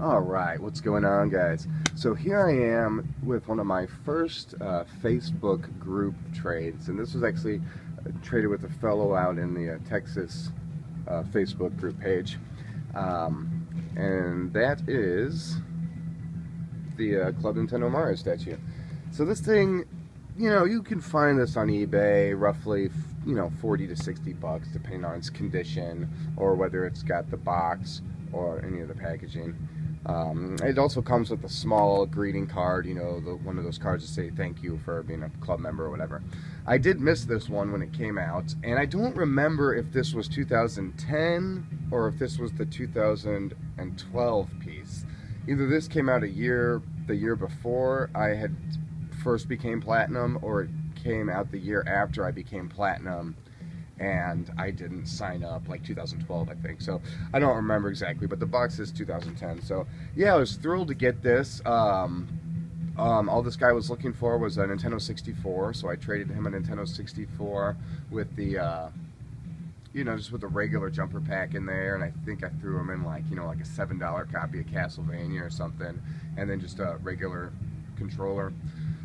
Alright, what's going on, guys? So here I am with one of my first Facebook group trades, and this was actually traded with a fellow out in the Texas Facebook group page, and that is the Club Nintendo Mario statue. So this thing, you know, you can find this on eBay roughly, you know, 40 to 60 bucks depending on its condition or whether it's got the box or any of the packaging. It also comes with a small greeting card, you know, one of those cards to say thank you for being a club member or whatever. I did miss this one when it came out, and I don't remember if this was 2010 or if this was the 2012 piece. Either this came out the year before I had first became platinum, or it came out the year after I became platinum and I didn't sign up, like 2012 I think. So I don't remember exactly, but the box is 2010. So yeah, I was thrilled to get this. All this guy was looking for was a Nintendo 64, so I traded him a Nintendo 64 with the you know, just with a regular jumper pack in there, and I think I threw him in like, you know, like a $7 copy of Castlevania or something, and then just a regular controller.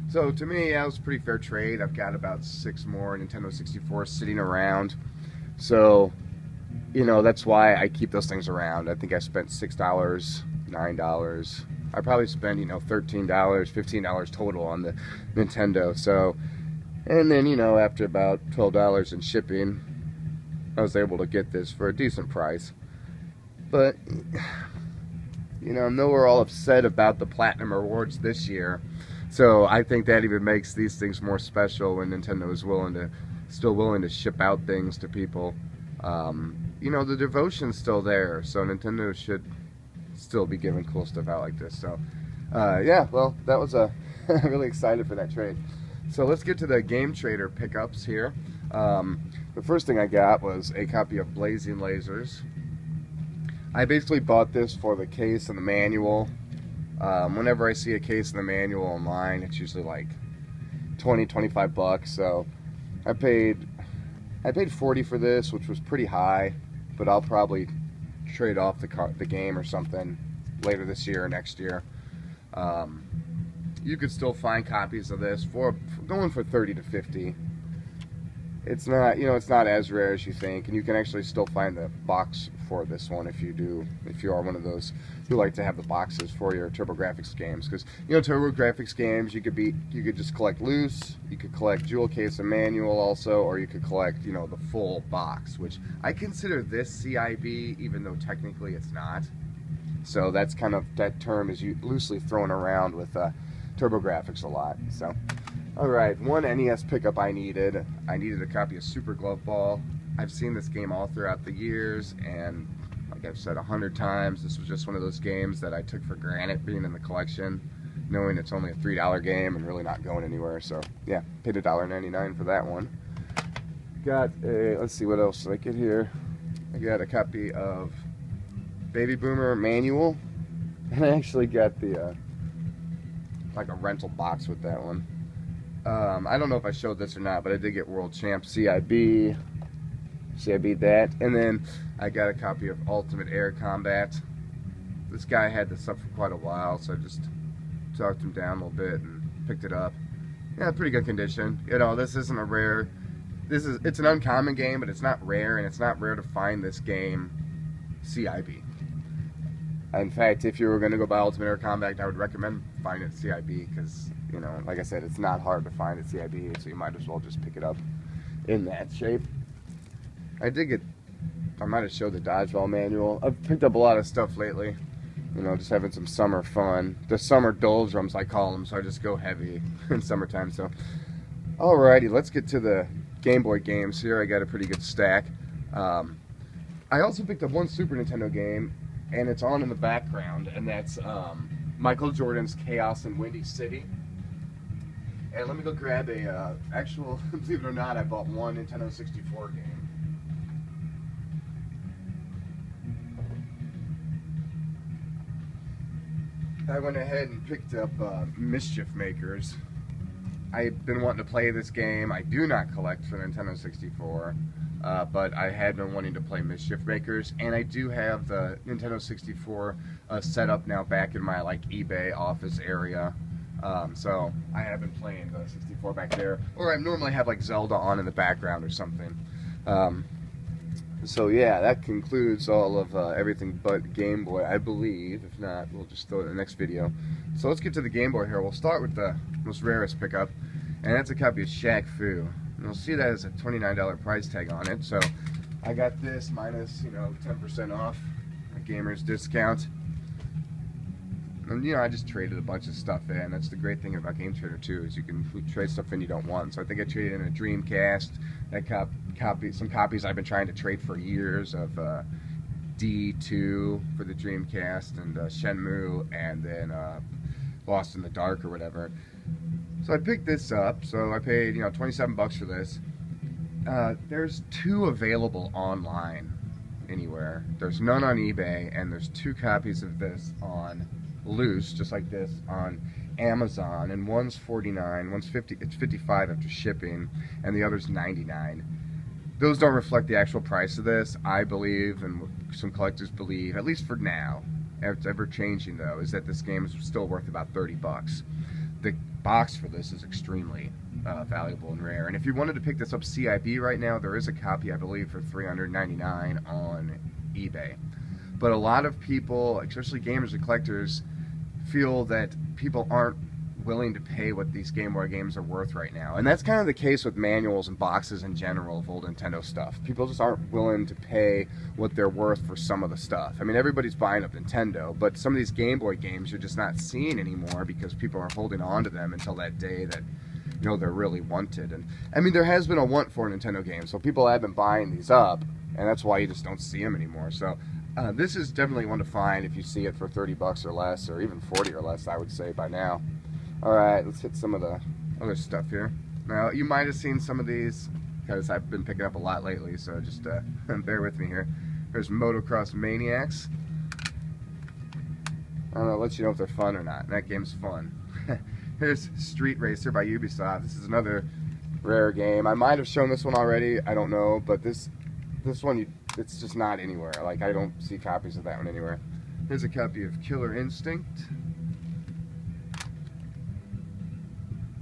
So to me, yeah, it was a pretty fair trade. I've got about 6 more Nintendo 64s sitting around. So, you know, that's why I keep those things around. I think I spent $6, $9. I probably spent, you know, $13, $15 total on the Nintendo. So, and then, you know, after about $12 in shipping, I was able to get this for a decent price. But, you know, I know we're all upset about the Platinum Rewards this year. So I think that even makes these things more special when Nintendo is still willing to ship out things to people. You know, the devotion's still there, so Nintendo should still be giving cool stuff out like this. So yeah, well, that was really excited for that trade. So let's get to the Game Trader pickups here. The first thing I got was a copy of Blazing Lasers. I basically bought this for the case and the manual. Whenever I see a case in the manual online, it's usually like 20, 25 bucks. So I paid 40 for this, which was pretty high, but I'll probably trade off the game or something later this year or next year. You could still find copies of this for going for 30 to 50. It's not, you know, it's not as rare as you think, and you can actually still find the box for this one if you are one of those who like to have the boxes for your TurboGrafx games. Because, you know, TurboGrafx games, you could just collect loose, you could collect jewel case and manual also, or you could collect, you know, the full box, which I consider this CIB, even though technically it's not. So that's kind of, that term is loosely thrown around with TurboGrafx a lot. So alright, one NES pickup I needed a copy of Super Glove Ball. I've seen this game all throughout the years, and like I've said 100 times, this was just one of those games that I took for granted being in the collection, knowing it's only a $3 game and really not going anywhere. So yeah, paid $1.99 for that one. Got a, let's see what else did I get here. I got a copy of Baby Boomer Manual, and I actually got the like a rental box with that one. I don't know if I showed this or not, but I did get World Champ CIB that, and then I got a copy of Ultimate Air Combat. This guy had this up for quite a while, so I just talked him down a little bit and picked it up. Yeah, pretty good condition. You know, this isn't a rare, it's an uncommon game, but it's not rare, and it's not rare to find this game CIB. In fact, if you were going to go buy Ultimate Air Combat, I would recommend finding it CIB, because, you know, like I said, it's not hard to find it CIB, so you might as well just pick it up in that shape. I might have showed the Dodgeball manual. I've picked up a lot of stuff lately, you know, just having some summer fun. The summer doldrums, I call them, so I just go heavy in summertime. So, alrighty, let's get to the Game Boy games here. I got a pretty good stack. I also picked up one Super Nintendo game, and it's on in the background, and that's Michael Jordan's Chaos in Windy City. And let me go grab a actual, believe it or not, I bought one Nintendo 64 game. I went ahead and picked up Mischief Makers. I've been wanting to play this game. I do not collect for Nintendo 64. but I had been wanting to play Mischief Makers, and I do have the Nintendo 64 set up now back in my like eBay office area. So I have been playing the 64 back there, or I normally have like Zelda on in the background or something. So yeah, that concludes all of everything but Game Boy, I believe. If not, we'll just throw it in the next video. So let's get to the Game Boy here. We'll start with the most rarest pickup, and that's a copy of Shaq Fu. And you'll see that has a $29 price tag on it. So I got this minus, 10% off, a gamer's discount. And I just traded a bunch of stuff in. That's the great thing about Game Trader too, is you can trade stuff in you don't want. So I think I traded in a Dreamcast, some copies I've been trying to trade for years of D2 for the Dreamcast, and Shenmue, and then Lost in the Dark or whatever. So I picked this up. So I paid 27 bucks for this. There's 2 available online anywhere. There's none on eBay, and there's 2 copies of this on loose, just like this, on Amazon, and one's $49, one's $50, it's $55 after shipping, and the other's $99. Those don't reflect the actual price of this. I believe, and some collectors believe, at least for now, it's ever changing though, is that this game is still worth about 30 bucks. The box for this is extremely valuable and rare, and if you wanted to pick this up CIB right now, there is a copy, I believe, for $399 on eBay. But a lot of people, especially gamers and collectors, feel that people aren't willing to pay what these Game Boy games are worth right now. And that's kind of the case with manuals and boxes in general of old Nintendo stuff. People just aren't willing to pay what they're worth for some of the stuff. I mean, everybody's buying up Nintendo, but some of these Game Boy games you're just not seeing anymore because people are holding on to them until that day that they're really wanted. And I mean, there has been a want for Nintendo games, so people have been buying these up, and that's why you just don't see them anymore. So this is definitely one to find if you see it for 30 bucks or less, or even 40 or less, I would say, by now. Alright, let's hit some of the other stuff here. Now, you might have seen some of these, because I've been picking up a lot lately, so just bear with me here. There's Motocross Maniacs. I don't know, I'll let you know if they're fun or not. That game's fun. Here's Street Racer by Ubisoft. This is another rare game. I might have shown this one already, I don't know, but this one, it's just not anywhere. Like, I don't see copies of that one anywhere. Here's a copy of Killer Instinct.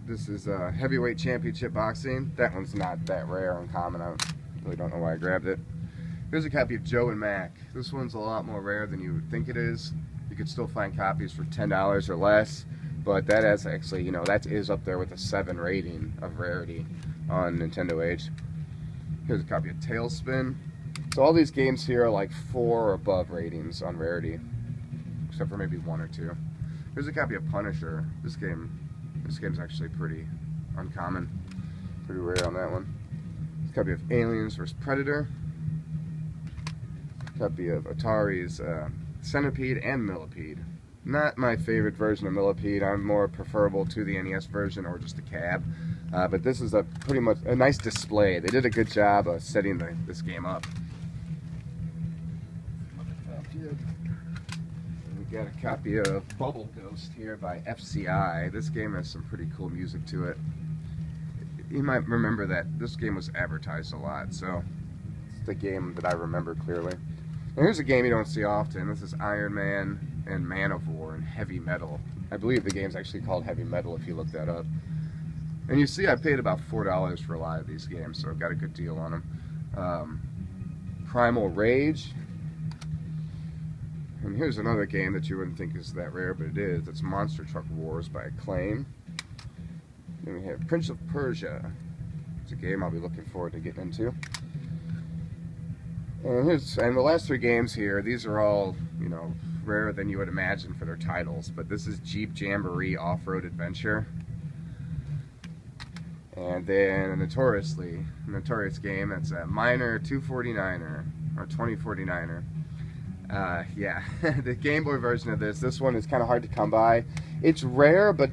This is Heavyweight Championship Boxing. That one's not that rare and common. I really don't know why I grabbed it. Here's a copy of Joe and Mac. This one's a lot more rare than you would think it is. You could still find copies for $10 or less, but that is actually, that is up there with a 7 rating of rarity on Nintendo Age. Here's a copy of Tailspin. So all these games here are like 4 or above ratings on rarity, except for maybe 1 or 2. Here's a copy of Punisher. This game's actually pretty uncommon, pretty rare on that one. Here's a copy of Aliens vs. Predator. A copy of Atari's Centipede and Millipede. Not my favorite version of Millipede. I'm more preferable to the NES version or just a cab. But this is pretty much a nice display. They did a good job of setting this game up. We got a copy of Bubble Ghost here by FCI. This game has some pretty cool music to it. You might remember that this game was advertised a lot, so it's the game that I remember clearly. And here's a game you don't see often. This is Iron Man and Man of War and Heavy Metal. I believe the game's actually called Heavy Metal if you look that up. And you see I paid about $4 for a lot of these games, so I've got a good deal on them. Primal Rage. And here's another game that you wouldn't think is that rare, but it is. It's Monster Truck Wars by Acclaim. Then we have Prince of Persia. It's a game I'll be looking forward to getting into. And the last 3 games here, these are all, rarer than you would imagine for their titles. But this is Jeep Jamboree Off-Road Adventure. And then a notorious game, that's a Miner 249er, or 2049er. Yeah, the Game Boy version of this one is kind of hard to come by. It's rare, but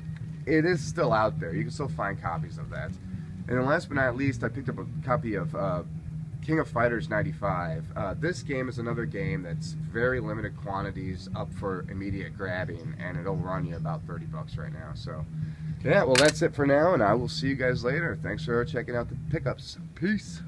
it is still out there. You can still find copies of that. And then last but not least, I picked up a copy of King of Fighters 95. This game is another game that's very limited quantities up for immediate grabbing, and it'll run you about 30 bucks right now. So, yeah, well, that's it for now, and I will see you guys later. Thanks for checking out the pickups. Peace.